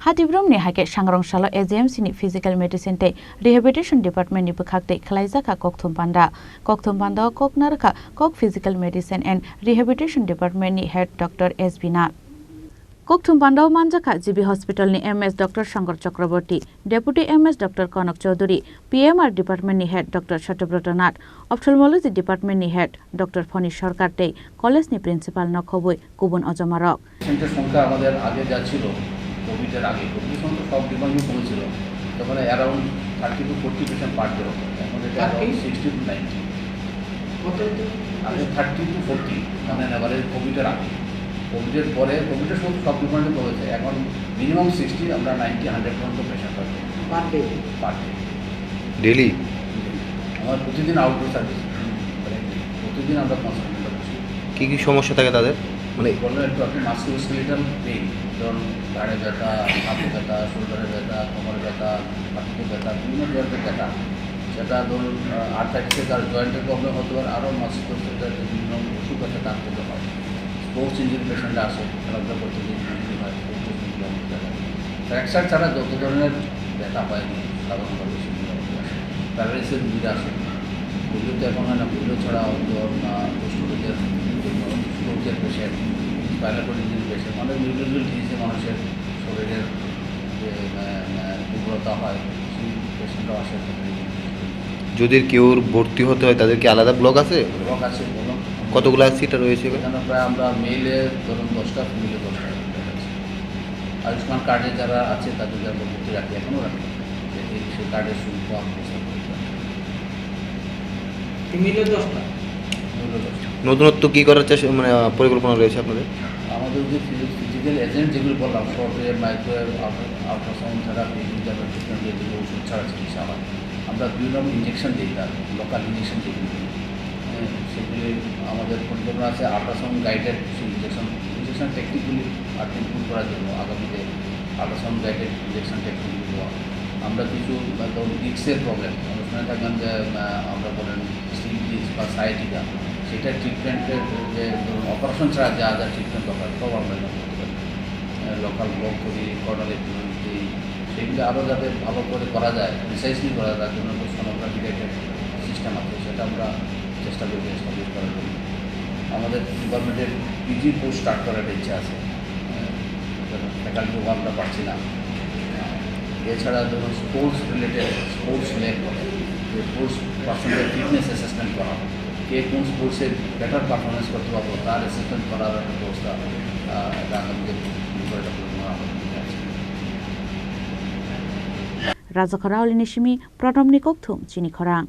Hati Brumni haikhe Sangrongsalo AGMC ni Physical Medicine te Rehabilitation Department ni Bwkhaktwi Khlaijakha Kokthum Panda. Kokthum Panda Koknarkha Kok Physical Medicine and Rehabilitation Department ni Head Dr. S.B. Nath. Kokthum Panda Manjakha GB Hospital ni MS Dr. Shankar Chakraborty, Deputy MS Dr. Kanak Chaudhary, PMR Department ni Head Dr. Shatabrata Nath, Ophthalmology Department ni Head Dr. Phani Sarkar te College ni Principal Nokhoboi Kubun Ojamarok. পেশেন্টের সংখ্যা আমাদের আগে যা ছিল কোভিডের আগে কোভিডের সংখ্যা সব ডিপার্টমেন্টে কমেছিল তখন around 30 to 40 patient per day হতো এখন এটা অ্যারাউন্ড 60 to 90 আগে 30 to 40 মানে এবারে কোভিডের আগে কোভিডের পরে কোভিডের সব ডিপার্টমেন্টে কমেছে এখন মিনিমাম 60 আমরা 90-100 পর্যন্ত পেশেন্ট পাচ্ছি পার ডে ডেইলি আমার প্রতিদিন আউটডোর সার্ভিস প্রতিদিন আমরা কনসালটেন্ট করছি কি সমস্যা থাকে তাদের মানে বললেন একটু আপনি মাস্কুলোস্কেলেটাল পেইন ধরুন ঘাড়ে ব্যথা হাতে ব্যথা শোল্ডারে ব্যথা কোমরে ব্যথা হাঁটুতে ব্যথা বিভিন্ন জয়েন্টের ব্যথা সেটা ধরুন আর্থাইটিসের কারণে জয়েন্টের প্রবলেম হতে পারে আরও মাস্কুলোস্কেলেটাল বিভিন্ন অসুখ আছে তার থেকে হয় স্পোর্টস ইঞ্জুরি পেশেন্ট আসে খেলাধুলা করতে গিয়ে ইঞ্জুরি হয় ফ্র্যাকচার ছাড়া যত ধরনের ব্যথা হয় সাধারণভাবে সেগুলো আসে প্যারালাইসিসের রুগীরা আসে পুজো তো এখন হয় না পুজো ছাড়া কুষ্ঠরোগের স্ট্রোকের patient spinal cord injury patient অনেক নিউরোলজিক্যাল ডিজিজে মানুষের শরীরের যে দুর্বলতা হয় সেই পেশেন্টরাও আসে। যদি কেউ ভর্তি হতে হয় তাদের কি আলাদা ব্লক আছে? ব্লক আছে বলুন কতগুলো সিটটা রয়েছে এখানে প্রায় আমরা মেলে ধরুন 10টা ফিমেলে 10টা আছে। আয়ুষ্মান কার্ডে যারা আছে তাদের আমরা ভর্তি রাখি এখনও রাখি সেই কার্ডের সুবিধা ফিমেলে 10টা নতুনত্ব কি করার মানে পরিকল্পনা রয়েছে আপনাদের? আমাদের যে ফিজিক্যাল এজেন্ট যেগুলো বললাম সফটওয়্যার মাইক্রোওয়েভ আল্ট্রাসাউন্ড থেরাপি যেগুলো ওষুধ ছাড়া চিকিৎসা হয় আমরা বিভিন্ন ইঞ্জেকশন দিই তার লোকাল ইঞ্জেকশন যেগুলো সেগুলি আমাদের পরিকল্পনা আছে আল্ট্রাসাউন্ড গাইডেড ইঞ্জেকশন টেকনিকগুলি আর ইমপ্রুভ করার জন্য আগামীতে আল্ট্রাসাউন্ড গাইডেড ইঞ্জেকশন টেকনিকগুলি দেওয়া আমরা কিছু ধরুন ডিস্কের প্রবলেম আমরা শুনে থাকলাম যে আমরা বলেন স্লিপ ডিস্ক বা সাইটিকা সেটা ট্রিটমেন্টের যে ধরুন অপারেশন ছাড়া যা যা ট্রিটমেন্ট দরকার সব আমরা করতে পারি লোকাল ব্লক করি কর্নাল দিই সেগুলো আরও যাতে ভালো করে করা যায় প্রিসাইজলি করা যায় জন্য সোনোগ্রাফির একটা সিস্টেম আছে সেটা আমরা চেষ্টা করি এস্টাবলিশ করার জন্য আমাদের ডিপার্টমেন্টের পিজি পোস্ট স্টার্ট করার ইচ্ছা আছে ফ্যাকাল্টি আমরা পাচ্ছি না এছাড়া ধরুন স্পোর্টস রিলেটেড স্পোর্টস লেগ যে স্পোর্টস পার্সনের ফিটনেস অ্যাসেসমেন্ট করা কে কোন স্পোর্টসে বেটার পারফরমেন্স করতে পারবো তার অ্যাসেসমেন্ট করার একটা ব্যবস্থা আগামীতে Raja Khorang Nishimi, Pradamni Kokthum, Chini Khorang.